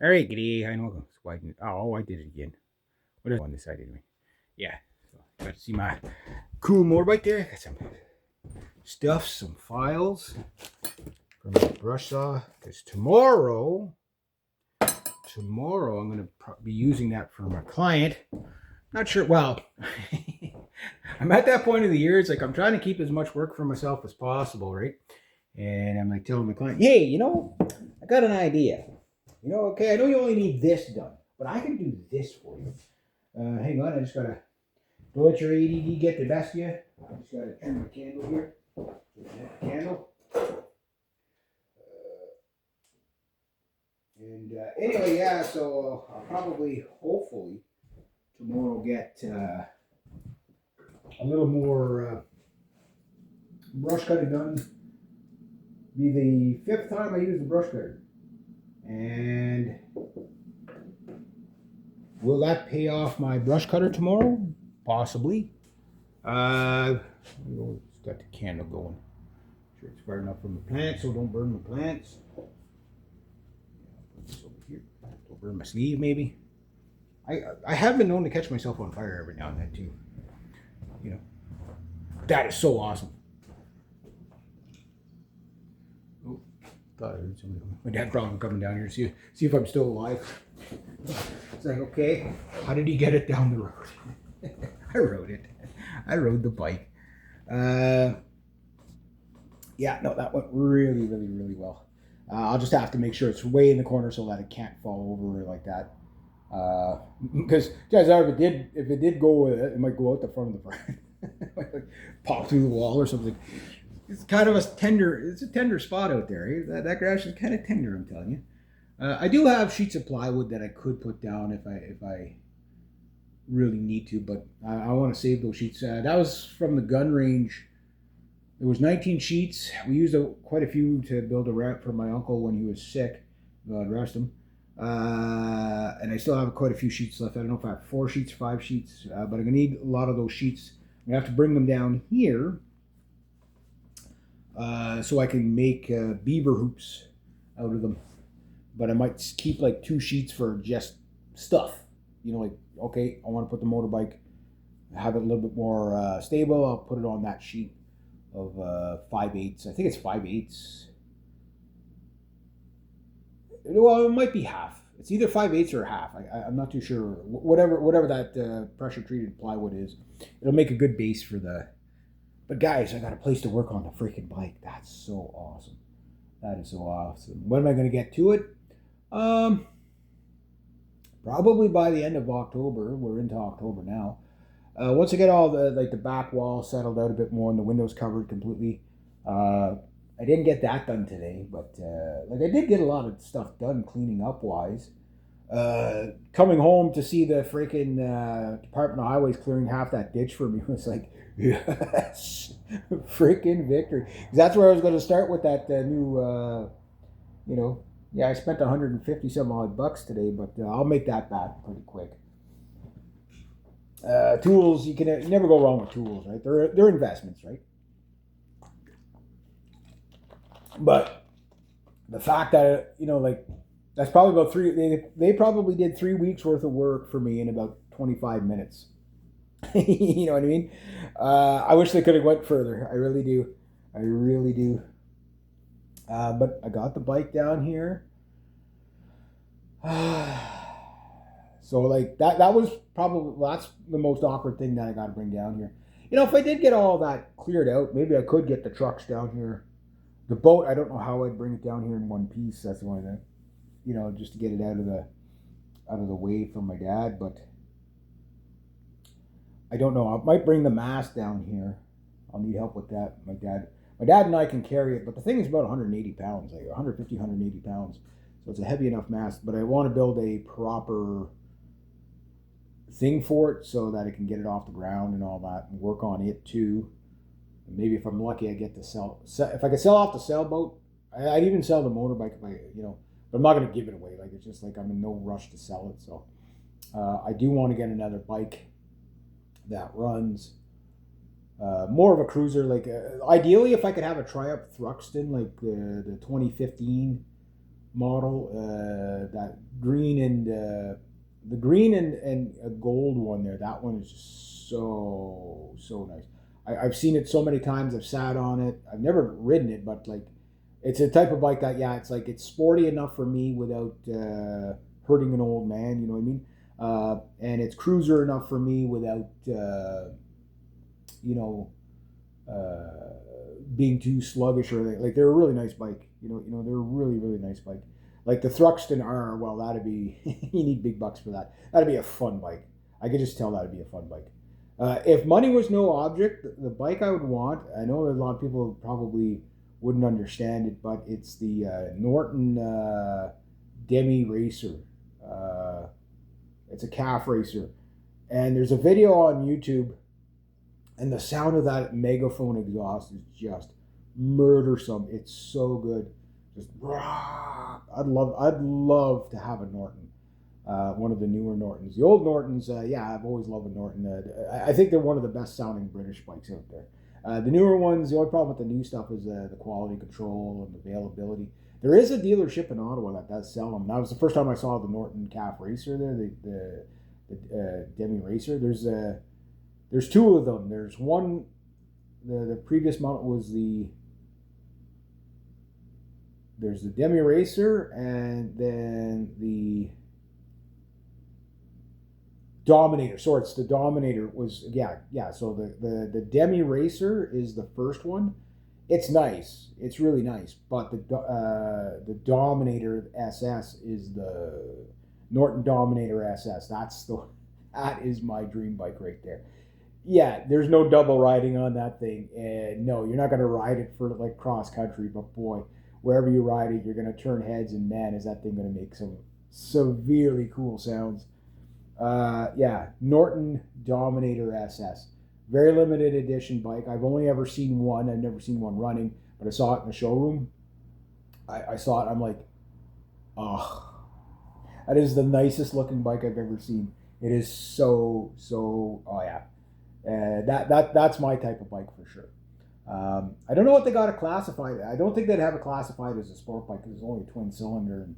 All right, giddy. I know. Why didn't, oh, I did it again. What is on this side anyway? Yeah. So, got to see my cool motorbike there. Got some stuff, some files for my brush saw. Because tomorrow I'm going to be using that for my client. Not sure. Well, I'm at that point of the year. It's like I'm trying to keep as much work for myself as possible, right? And I'm like telling my client, hey, I got an idea. Okay, I know you only need this done, but I can do this for you. Hang on, I just gotta don't let your ADD get the best of you. I just gotta trim my candle here. Candle. Anyway, yeah. So I'll probably, hopefully, tomorrow get a little more brush cutting done. Be the fifth time I use the brush cutter, and will that pay off my brush cutter tomorrow? Possibly. It's got the candle going. Sure it's far enough from the plants, so don't burn the plants. Put this over here. Don't burn my sleeve, maybe. I have been known to catch myself on fire every now and then too. You know, that is so awesome. Oh, thought I heard somebody. My dad probably coming down here to see if I'm still alive. It's like, okay, how did he get it down the road? I rode it. I rode the bike. Yeah, no, that went really, really, really well. I'll just have to make sure it's way in the corner so that it can't fall over like that. Because chances are, if it did go, it might go out the front of the front, like pop through the wall or something. It's kind of it's a tender spot out there. Eh? That grass is kind of tender, I'm telling you. I do have sheets of plywood that I could put down if I really need to, but I want to save those sheets. That was from the gun range. It was 19 sheets. We used quite a few to build a ramp for my uncle when he was sick. God rest him. And I still have quite a few sheets left. I don't know if I have 4 sheets, 5 sheets, but I'm going to need a lot of those sheets. I'm going to have to bring them down here so I can make beaver hoops out of them. But I might keep like 2 sheets for just stuff. Like, okay, I want to put the motorbike, have it a little bit more stable. I'll put it on that sheet of 5/8. I think it's 5/8. Well, it might be half. It's either 5/8 or half. I'm not too sure. Whatever that pressure treated plywood is, it'll make a good base for the. But guys, I got a place to work on the freaking bike. That's so awesome. That is so awesome. When am I going to get to it? Probably by the end of October. We're into October now. Once I get all the back wall settled out a bit more and the windows covered completely, I didn't get that done today, but I did get a lot of stuff done cleaning up wise. Coming home to see the freaking Department of Highways clearing half that ditch for me was like, yes, freaking victory. 'Cause that's where I was going to start with that new, yeah, I spent 150 some odd bucks today, but I'll make that back pretty quick. Tools, you never go wrong with tools, right? They're investments, right? But the fact that that's probably about they probably did 3 weeks worth of work for me in about 25 minutes. You know what I mean? I wish they could have went further. I really do. I really do. But I got the bike down here. So like that was probably, well, that's the most awkward thing that I got to bring down here. If I did get all that cleared out, maybe I could get the trucks down here. The boat, I don't know how I'd bring it down here in one piece. That's the only thing, just to get it out of the way from my dad. But I don't know. I might bring the mast down here. I'll need help with that. My dad and I can carry it, but the thing is about 180 pounds, like 150, 180 pounds. So it's a heavy enough mast, but I want to build a proper thing for it so that I can get it off the ground and all that and work on it too. And maybe if I'm lucky, I get to sell. If I could sell off the sailboat, I'd even sell the motorbike if but I'm not going to give it away. Like, it's just like I'm in no rush to sell it. So I do want to get another bike that runs more of a cruiser. Like ideally, if I could have a Triumph Thruxton, like the 2015 model, that green and the green and a gold one there. That one is just so nice. I've seen it so many times. I've sat on it. I've never ridden it, but like, it's a type of bike that, yeah, it's like it's sporty enough for me without hurting an old man. You know what I mean? And it's cruiser enough for me without you know being too sluggish or anything. Like, they're a really nice bike. They're a really nice bike. Like the Thruxton R, well, that'd be you need big bucks for that. That'd be a fun bike. I could just tell that'd be a fun bike. If money was no object, the bike I would want, I know a lot of people probably wouldn't understand it, but it's the Norton Demi Racer. Uh, it's a calf racer. And there's a video on YouTube, and the sound of that megaphone exhaust is just murdersome. It's so good. Just rah. I'd love to have a Norton. One of the newer Nortons. The old Nortons, yeah, I've always loved a Norton. I think they're one of the best sounding British bikes out there. The newer ones, the only problem with the new stuff is the quality control and availability. There is a dealership in Ottawa that does sell them. That was the first time I saw the Norton Calf Racer there, the Demi Racer. There's two of them. There's one, the previous model was there's the Demi Racer, and then the Dominator. Sorry, it's the Dominator was, yeah. So the Demi Racer is the first one. It's nice. It's really nice. But the Dominator SS is the Norton Dominator SS. That is my dream bike right there. Yeah, there's no double riding on that thing. And no, you're not going to ride it for like cross country, but boy, wherever you ride it, you're going to turn heads, and man, is that thing going to make some severely cool sounds. Yeah, Norton Dominator SS. Very limited edition bike. I've only ever seen one. I've never seen one running, but I saw it in the showroom. I saw it. I'm like, oh, that is the nicest looking bike I've ever seen. It is so. Oh yeah, that's my type of bike for sure. I don't know what they got to classify. I don't think they'd have it classified as a sport bike because it's only a twin cylinder and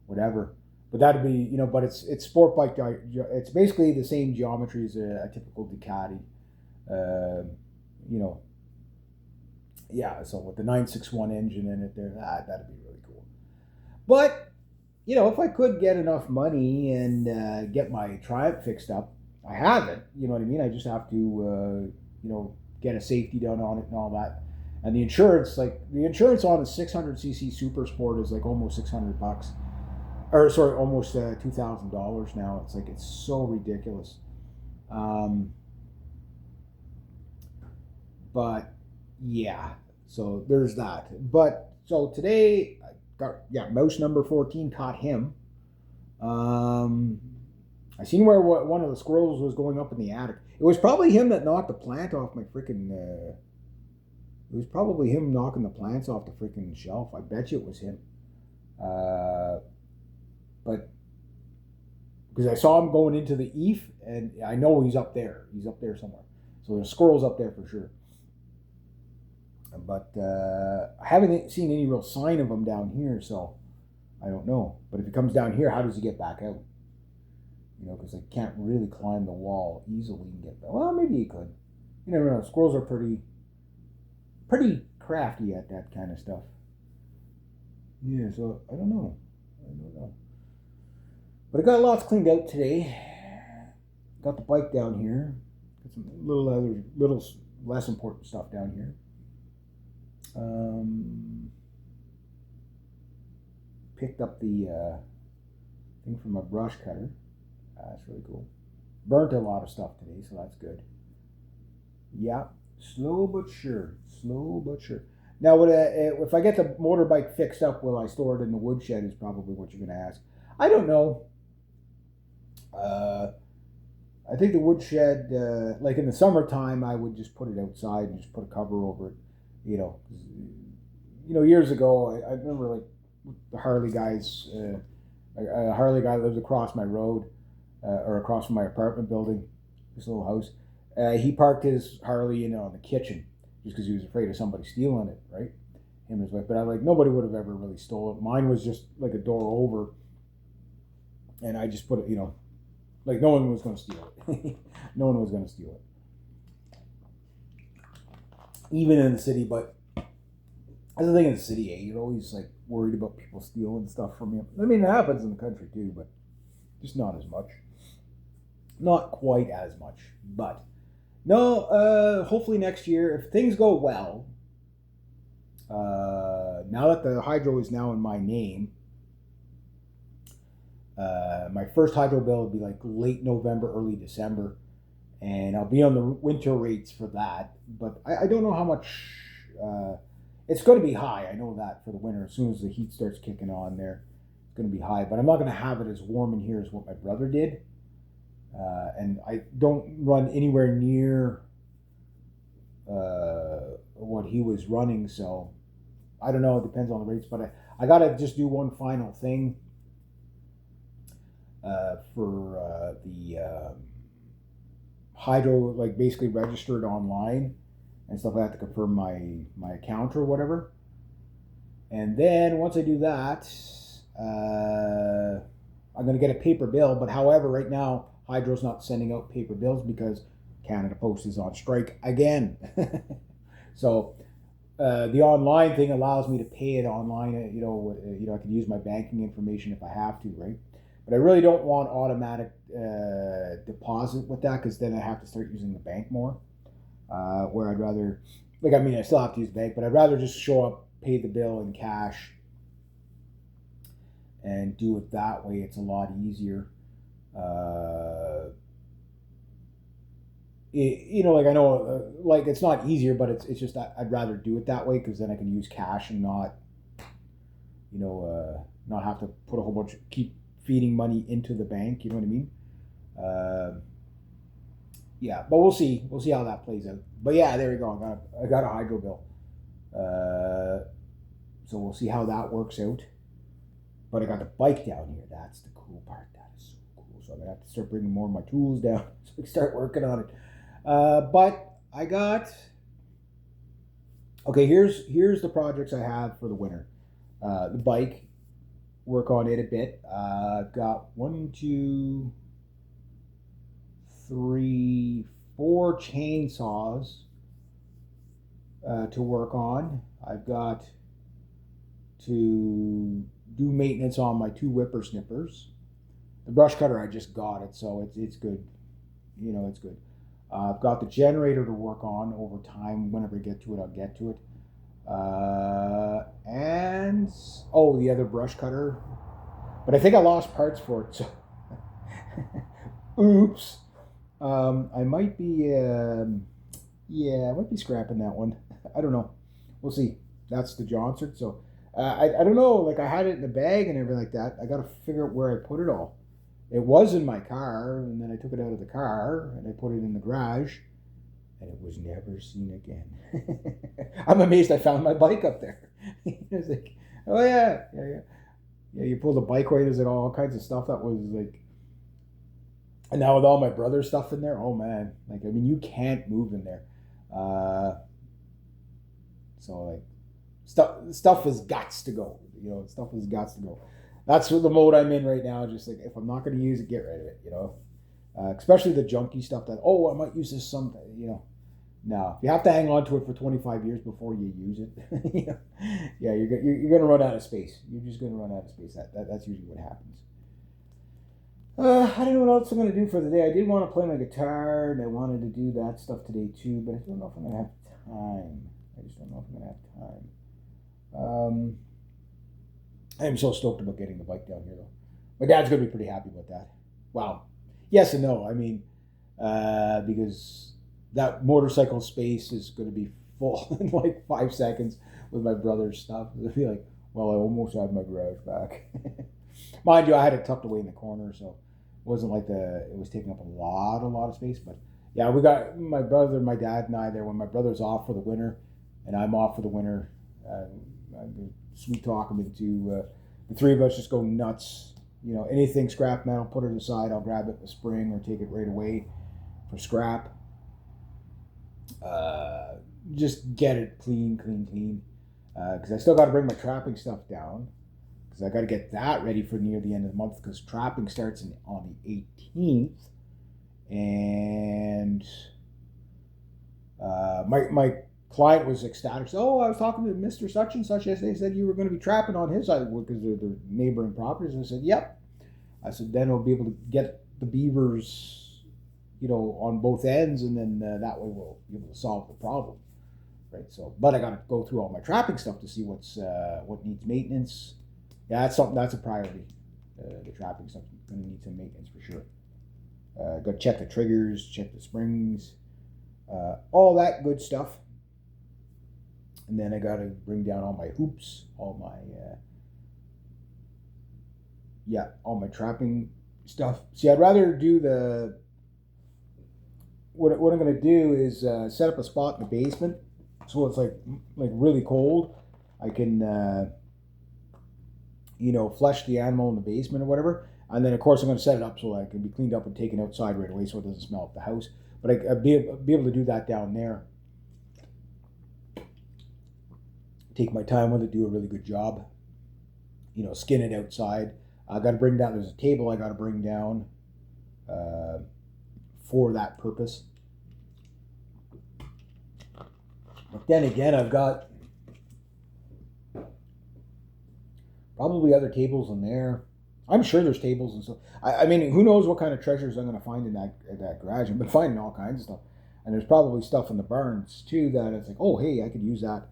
whatever. But that'd be, but it's sport bike. It's basically the same geometry as a typical Ducati. You know, yeah. So with the 961 engine in it, that'd be really cool. But if I could get enough money and get my Triumph fixed up, I haven't. You know what I mean? I just have to, get a safety done on it and all that. And the insurance on a 600cc Super Sport is like almost $600. Or sorry, almost $2,000 now. It's like, it's so ridiculous. But yeah, so there's that. But so today I got mouse number 14, caught him. I seen where one of the squirrels was going up in the attic. It was probably him that knocked the plant off my freaking. It was probably him knocking the plants off the freaking shelf. I bet you it was him. But because I saw him going into the eave, and I know he's up there. He's up there somewhere. So there's squirrels up there for sure. But I haven't seen any real sign of him down here, so I don't know. But if he comes down here, how does he get back out? Because I can't really climb the wall easily and get back. Well, maybe he could. You never know. Squirrels are pretty crafty at that kind of stuff. Yeah, so I don't know. But I got lots cleaned out today. Got the bike down here. Got some little less important stuff down here. Picked up the thing from a brush cutter. That's really cool. Burnt a lot of stuff today, so that's good. Yeah, slow but sure. Now, if I get the motorbike fixed up, will I store it in the woodshed is probably what you're going to ask. I don't know. I think the woodshed, like in the summertime, I would just put it outside and just put a cover over it. Years ago, I remember like the Harley guys, a Harley guy lives across my road, or across from my apartment building, this little house. He parked his Harley, in the kitchen, just because he was afraid of somebody stealing it, right? him and his wife. But I like nobody would have ever really stole it. Mine was just like a door over, and I just put it, like no one was going to steal it. No one was going to steal it, even in the city. But that's the thing in the city, you're always like worried about people stealing stuff from you. I mean, it happens in the country too, but just not as much. Not quite as much, but no. Hopefully next year, if things go well. Now that the hydro is now in my name, my first hydro bill will be like late November, early December, and I'll be on the winter rates for that. But I don't know how much. It's going to be high. I know that for the winter. As soon as the heat starts kicking on there, it's going to be high. But I'm not going to have it as warm in here as what my brother did. And I don't run anywhere near what he was running. So I don't know. It depends on the rates. But I got to just do one final thing for the hydro, like basically registered online and stuff like that to confirm my account or whatever. And then once I do that, I'm going to get a paper bill. But however, right now, Hydro's not sending out paper bills because Canada Post is on strike again. So the online thing allows me to pay it online. I can use my banking information if I have to, right? But I really don't want automatic deposit with that because then I have to start using the bank more. Where I'd rather, I still have to use the bank, but I'd rather just show up, pay the bill in cash, and do it that way. It's a lot easier. I know, it's not easier, but it's just that I'd rather do it that way because then I can use cash and not, not have to put a whole bunch, keep feeding money into the bank. You know what I mean? Yeah, but we'll see. We'll see how that plays out. But yeah, there we go. I got a hydro bill. So we'll see how that works out. But I got the bike down here. That's the cool part. That is so cool. So I'm going to have to start bringing more of my tools down so I can start working on it. But I got... Okay, here's the projects I have for the winter. The bike, work on it a bit. I've got 1, 2, 3, 4 chainsaws to work on. I've got to do maintenance on my 2 whippersnippers. The brush cutter, I just got it, so it's good. It's good. I've got the generator to work on over time. Whenever I get to it, I'll get to it. And the other brush cutter, but I think I lost parts for it. So, oops. I might be, I might be scrapping that one. I don't know. We'll see. That's the Johnson. So, I don't know. I had it in the bag and everything like that. I got to figure out where I put it all. It was in my car, and then I took it out of the car and I put it in the garage, and it was never seen again. I'm amazed I found my bike up there. It's like, oh yeah. You pull the bike away, there's all kinds of stuff that was and now with all my brother's stuff in there, oh man, you can't move in there. Stuff has got to go. Stuff has got to go. That's the mode I'm in right now. Just if I'm not going to use it, get rid of it. Especially the junky stuff that I might use this someday. No, you have to hang on to it for 25 years before you use it. Yeah, you're going to run out of space. You're just going to run out of space. That's usually what happens. I don't know what else I'm going to do for the day. I did want to play my guitar, and I wanted to do that stuff today too, but I don't know if I'm going to have time. I just don't know if I'm going to have time. I am so stoked about getting the bike down here, though. My dad's going to be pretty happy about that. Wow. Yes and no. Because that motorcycle space is going to be full in 5 seconds with my brother's stuff. It'll be like, well, I almost have my garage back. Mind you, I had it tucked away in the corner, so it wasn't like it was taking up a lot of space. But yeah, we got my brother, my dad, and I there. When my brother's off for the winter, and I'm off for the winter, sweet talking me to the 3 of us just go nuts. Anything scrap metal, put it aside. I'll grab it in the spring or take it right away for scrap. Just get it clean. because I still got to bring my trapping stuff down because I got to get that ready for near the end of the month because trapping starts on the 18th, and my client was ecstatic. So, oh, I was talking to Mr. Such and Such yesterday. They said you were going to be trapping on his side because they're neighboring properties. And I said, yep. I said, then we'll be able to get the beavers, on both ends, and then that way we'll be able to solve the problem, right? So, but I got to go through all my trapping stuff to see what needs maintenance. Yeah, that's a priority. The trapping stuff is going to need some maintenance for sure. Got to check the triggers, check the springs, all that good stuff. And then I got to bring down all my hoops, all my trapping stuff. See, I'd rather do what I'm going to do is set up a spot in the basement, so it's like really cold. I can flush the animal in the basement or whatever, and then of course I'm going to set it up so I can be cleaned up and taken outside right away, so it doesn't smell up the house. But I'd be able to do that down there. Take my time with it, do a really good job. Skin it outside. I got to bring down. There's a table I got to bring down for that purpose. But then again, I've got probably other tables in there. I'm sure there's tables and stuff. I mean, who knows what kind of treasures I'm going to find in that garage. I've been finding all kinds of stuff. And there's probably stuff in the barns too that it's like, oh, hey, I could use that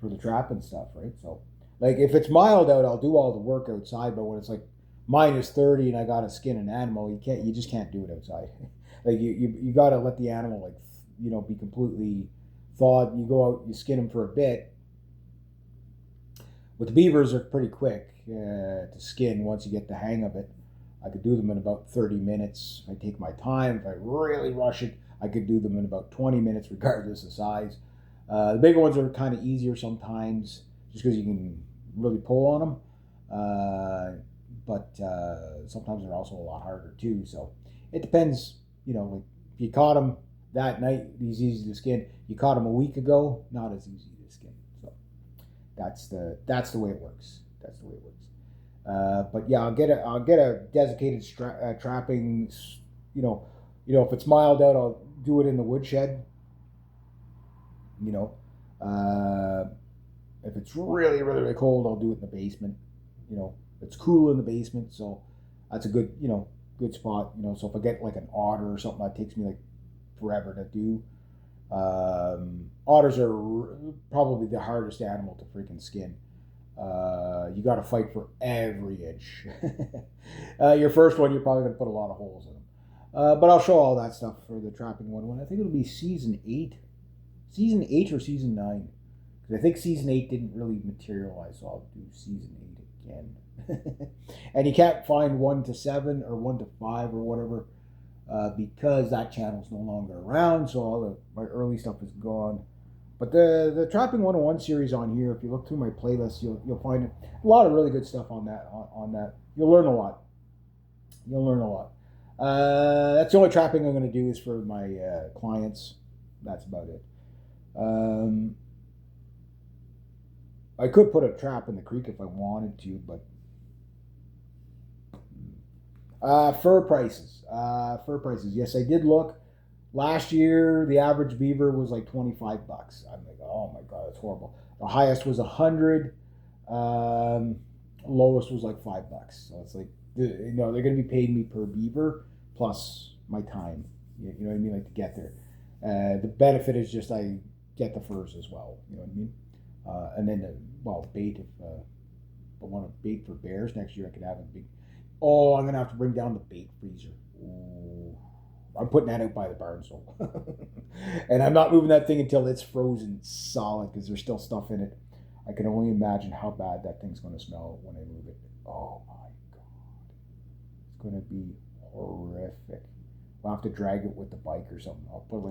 for the trap and stuff, right? So, like, if it's mild out, I'll do all the work outside. But when it's like -30 and I got to skin an animal, you just can't do it outside. Like, you got to let the animal be completely thawed. You go out, you skin them for a bit. With the beavers, they're pretty quick to skin once you get the hang of it. I could do them in about 30 minutes. If I take my time, if I really rush it, I could do them in about 20 minutes, regardless of size. The bigger ones are kind of easier sometimes, just because you can really pull on them. But sometimes they're also a lot harder too. So it depends. Like if you caught them that night, he's easy to skin. You caught them a week ago, not as easy to skin. So that's the way it works. That's the way it works. But yeah, I'll get a designated trapping. If it's mild out, I'll do it in the woodshed. If it's really, really, really cold, I'll do it in the basement. It's cool in the basement, so that's a good spot. So if I get like an otter or something that takes me like forever to do. Otters are probably the hardest animal to freaking skin. You got to fight for every inch. Your first one, you're probably going to put a lot of holes in them. But I'll show all that stuff for the trapping one. I think it'll be season 8 or season 9. Because I think season 8 didn't really materialize, so I'll do season 8 again. And you can't find 1 to 7 or 1 to 5 or whatever, because that channel's no longer around, so all my early stuff is gone. But the Trapping 101 series on here, if you look through my playlist, you'll find a lot of really good stuff on that. You'll learn a lot. That's the only trapping I'm going to do is for my clients. That's about it. I could put a trap in the creek if I wanted to, but fur prices. Yes, I did look. Last year, the average beaver was like $25. I'm like, oh my god, that's horrible. The highest was 100. Lowest was like $5. So it's like, they're going to be paying me per beaver plus my time. You know what I mean? Like to get there. The benefit is just I get the furs as well. You know what I mean? And then bait. If I want to bait for bears next year, I could have a big. Oh, I'm gonna have to bring down the bait freezer. Ooh. I'm putting that out by the barn, so. And I'm not moving that thing until it's frozen solid because there's still stuff in it. I can only imagine how bad that thing's going to smell when I move it. Oh my god. It's going to be horrific. I'll have to drag it with the bike or something. I'll put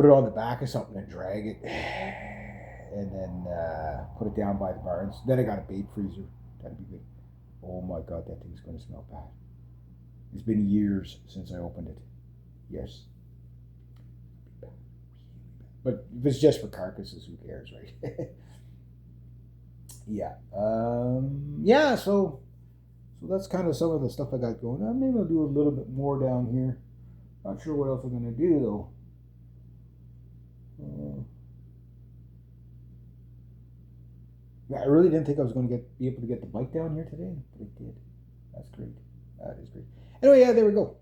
it on the back of something and drag it. And then put it down by the barns. Then I got a bait freezer. That'd be good. Oh my god, that thing's going to smell bad. It's been years since I opened it. Yes. But if it's just for carcasses, who cares, right? Yeah. Yeah. So that's kind of some of the stuff I got going on. Maybe I'll do a little bit more down here. Not sure what else I'm gonna do though. Yeah, I really didn't think I was going to be able to get the bike down here today, but I did. That's great. That is great. Anyway, yeah, there we go.